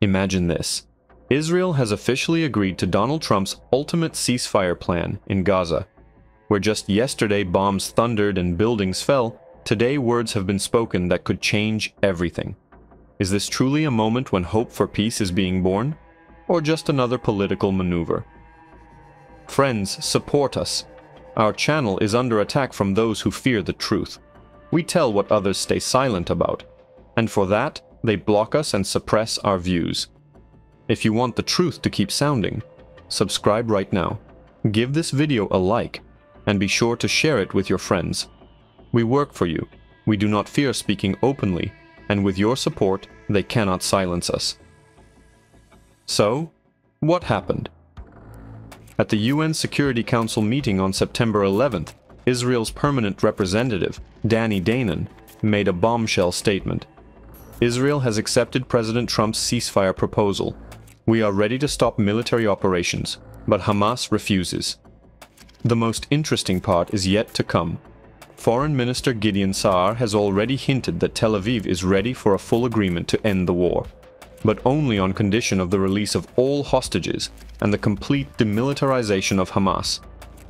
Imagine this. Israel has officially agreed to Donald Trump's ultimate ceasefire plan in Gaza. Where just yesterday bombs thundered and buildings fell, today words have been spoken that could change everything. Is this truly a moment when hope for peace is being born? Or just another political maneuver? Friends, support us. Our channel is under attack from those who fear the truth. We tell what others stay silent about, and for that, they block us and suppress our views. If you want the truth to keep sounding, subscribe right now, give this video a like, and be sure to share it with your friends. We work for you. We do not fear speaking openly, and with your support, they cannot silence us. So, what happened? At the UN Security Council meeting on September 11th, Israel's permanent representative, Danny Danon, made a bombshell statement. Israel has accepted President Trump's ceasefire proposal. We are ready to stop military operations, but Hamas refuses. The most interesting part is yet to come. Foreign Minister Gideon Saar has already hinted that Tel Aviv is ready for a full agreement to end the war, but only on condition of the release of all hostages and the complete demilitarization of Hamas.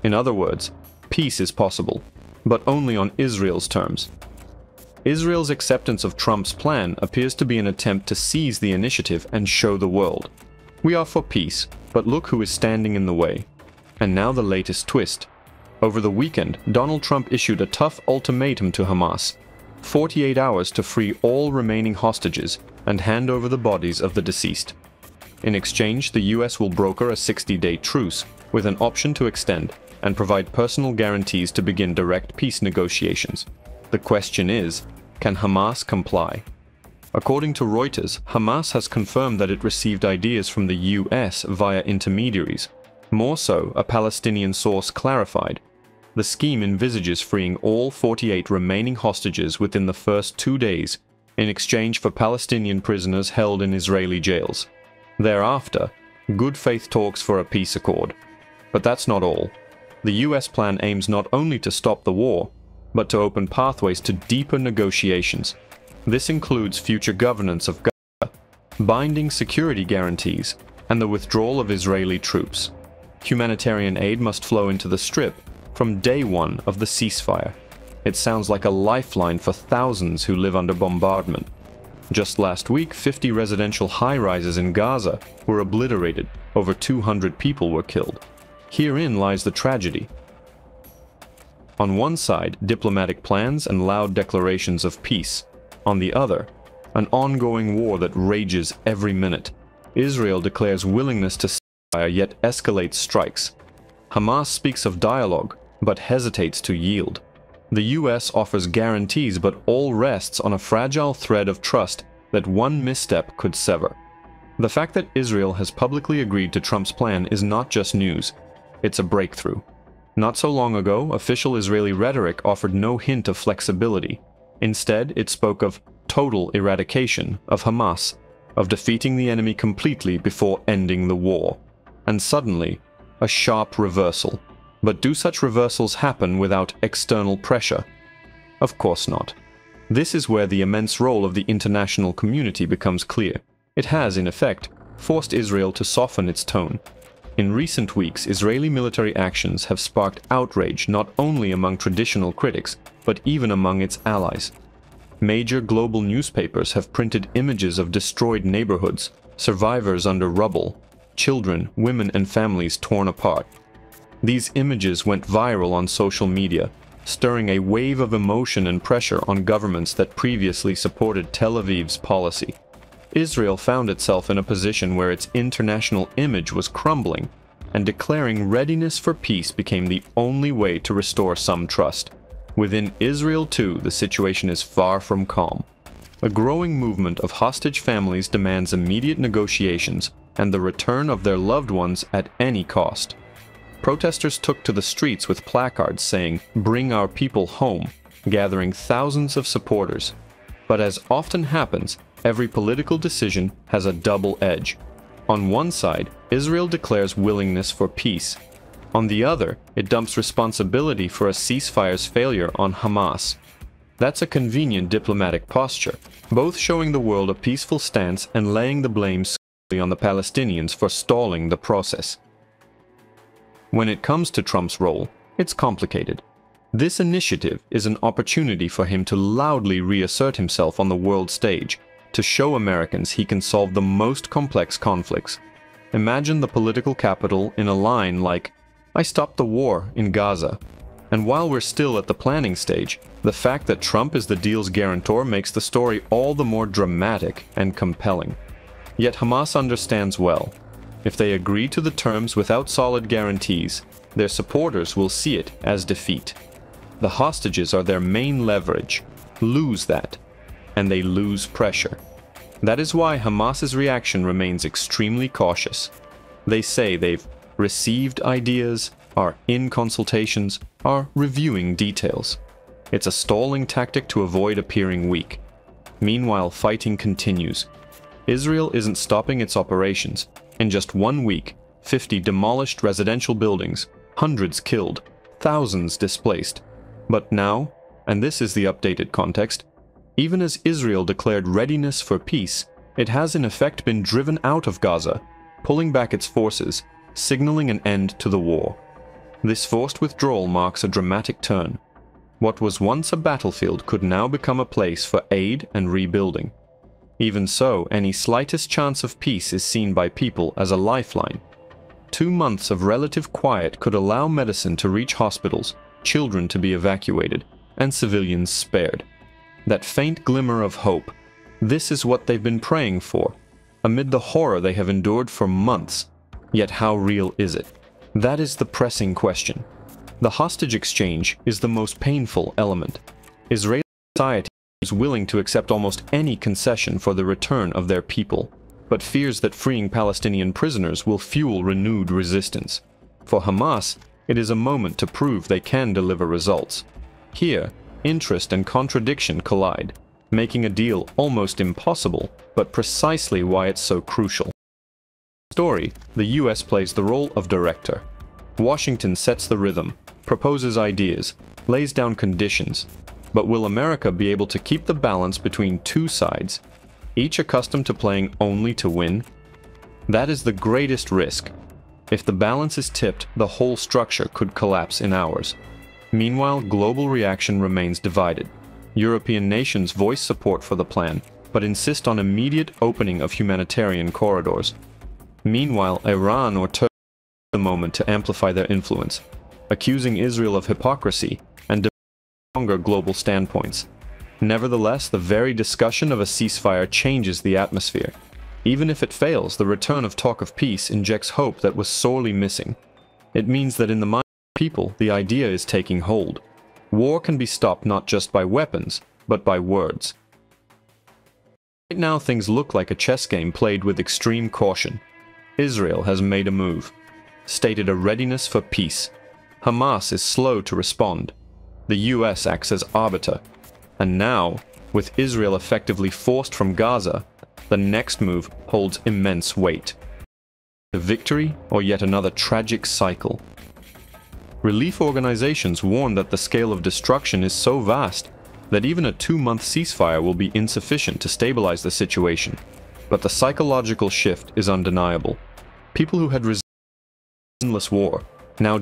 In other words, peace is possible, but only on Israel's terms. Israel's acceptance of Trump's plan appears to be an attempt to seize the initiative and show the world. We are for peace, but look who is standing in the way. And now the latest twist. Over the weekend, Donald Trump issued a tough ultimatum to Hamas: 48 hours to free all remaining hostages and hand over the bodies of the deceased. In exchange, the US will broker a 60-day truce with an option to extend and provide personal guarantees to begin direct peace negotiations. The question is, can Hamas comply? According to Reuters, Hamas has confirmed that it received ideas from the US via intermediaries. More so, a Palestinian source clarified. The scheme envisages freeing all 48 remaining hostages within the first 2 days in exchange for Palestinian prisoners held in Israeli jails. Thereafter, good faith talks for a peace accord. But that's not all. The US plan aims not only to stop the war, but to open pathways to deeper negotiations. This includes future governance of Gaza, binding security guarantees, and the withdrawal of Israeli troops. Humanitarian aid must flow into the Strip from day one of the ceasefire. It sounds like a lifeline for thousands who live under bombardment. Just last week, 50 residential high-rises in Gaza were obliterated. Over 200 people were killed. Herein lies the tragedy. On one side, diplomatic plans and loud declarations of peace. On the other, an ongoing war that rages every minute. Israel declares willingness to ceasefire yet escalates strikes. Hamas speaks of dialogue, but hesitates to yield. The US offers guarantees, but all rests on a fragile thread of trust that one misstep could sever. The fact that Israel has publicly agreed to Trump's plan is not just news, it's a breakthrough. Not so long ago, official Israeli rhetoric offered no hint of flexibility. Instead, it spoke of total eradication of Hamas, of defeating the enemy completely before ending the war. And suddenly, a sharp reversal. But do such reversals happen without external pressure? Of course not. This is where the immense role of the international community becomes clear. It has, in effect, forced Israel to soften its tone. In recent weeks, Israeli military actions have sparked outrage not only among traditional critics, but even among its allies. Major global newspapers have printed images of destroyed neighborhoods, survivors under rubble, children, women, and families torn apart. These images went viral on social media, stirring a wave of emotion and pressure on governments that previously supported Tel Aviv's policy. Israel found itself in a position where its international image was crumbling, and declaring readiness for peace became the only way to restore some trust. Within Israel, too, the situation is far from calm. A growing movement of hostage families demands immediate negotiations and the return of their loved ones at any cost. Protesters took to the streets with placards saying, "Bring our people home," gathering thousands of supporters. But as often happens, every political decision has a double edge. On one side, Israel declares willingness for peace. On the other, it dumps responsibility for a ceasefire's failure on Hamas. That's a convenient diplomatic posture, both showing the world a peaceful stance and laying the blame solely on the Palestinians for stalling the process. When it comes to Trump's role, it's complicated. This initiative is an opportunity for him to loudly reassert himself on the world stage, to show Americans he can solve the most complex conflicts. Imagine the political capital in a line like, "I stopped the war in Gaza." And while we're still at the planning stage, the fact that Trump is the deal's guarantor makes the story all the more dramatic and compelling. Yet Hamas understands well. If they agree to the terms without solid guarantees, their supporters will see it as defeat. The hostages are their main leverage. Lose that, and they lose pressure. That is why Hamas's reaction remains extremely cautious. They say they've received ideas, are in consultations, are reviewing details. It's a stalling tactic to avoid appearing weak. Meanwhile, fighting continues. Israel isn't stopping its operations. In just 1 week, 50 demolished residential buildings, hundreds killed, thousands displaced. But now, and this is the updated context, even as Israel declared readiness for peace, it has in effect been driven out of Gaza, pulling back its forces, signaling an end to the war. This forced withdrawal marks a dramatic turn. What was once a battlefield could now become a place for aid and rebuilding. Even so, any slightest chance of peace is seen by people as a lifeline. 2 months of relative quiet could allow medicine to reach hospitals, children to be evacuated, and civilians spared. That faint glimmer of hope, this is what they've been praying for, amid the horror they have endured for months. Yet how real is it? That is the pressing question. The hostage exchange is the most painful element. Israeli society is willing to accept almost any concession for the return of their people, but fears that freeing Palestinian prisoners will fuel renewed resistance. For Hamas, it is a moment to prove they can deliver results. Here, interest and contradiction collide, making a deal almost impossible, but precisely why it's so crucial. Story, the US plays the role of director. Washington sets the rhythm, proposes ideas, lays down conditions. But will America be able to keep the balance between two sides, each accustomed to playing only to win? That is the greatest risk. If the balance is tipped, the whole structure could collapse in hours. Meanwhile, global reaction remains divided. European nations voice support for the plan, but insist on immediate opening of humanitarian corridors. Meanwhile, Iran or Turkey take the moment to amplify their influence, accusing Israel of hypocrisy and stronger global standpoints. Nevertheless, the very discussion of a ceasefire changes the atmosphere. Even if it fails, the return of talk of peace injects hope that was sorely missing. It means that in the minds of people, the idea is taking hold. War can be stopped not just by weapons, but by words. Right now, things look like a chess game played with extreme caution. Israel has made a move, stated a readiness for peace. Hamas is slow to respond. The US acts as arbiter. And now, with Israel effectively forced from Gaza, the next move holds immense weight. A victory or yet another tragic cycle? Relief organizations warn that the scale of destruction is so vast that even a 2-month ceasefire will be insufficient to stabilize the situation. But the psychological shift is undeniable. People who had resisted endless war now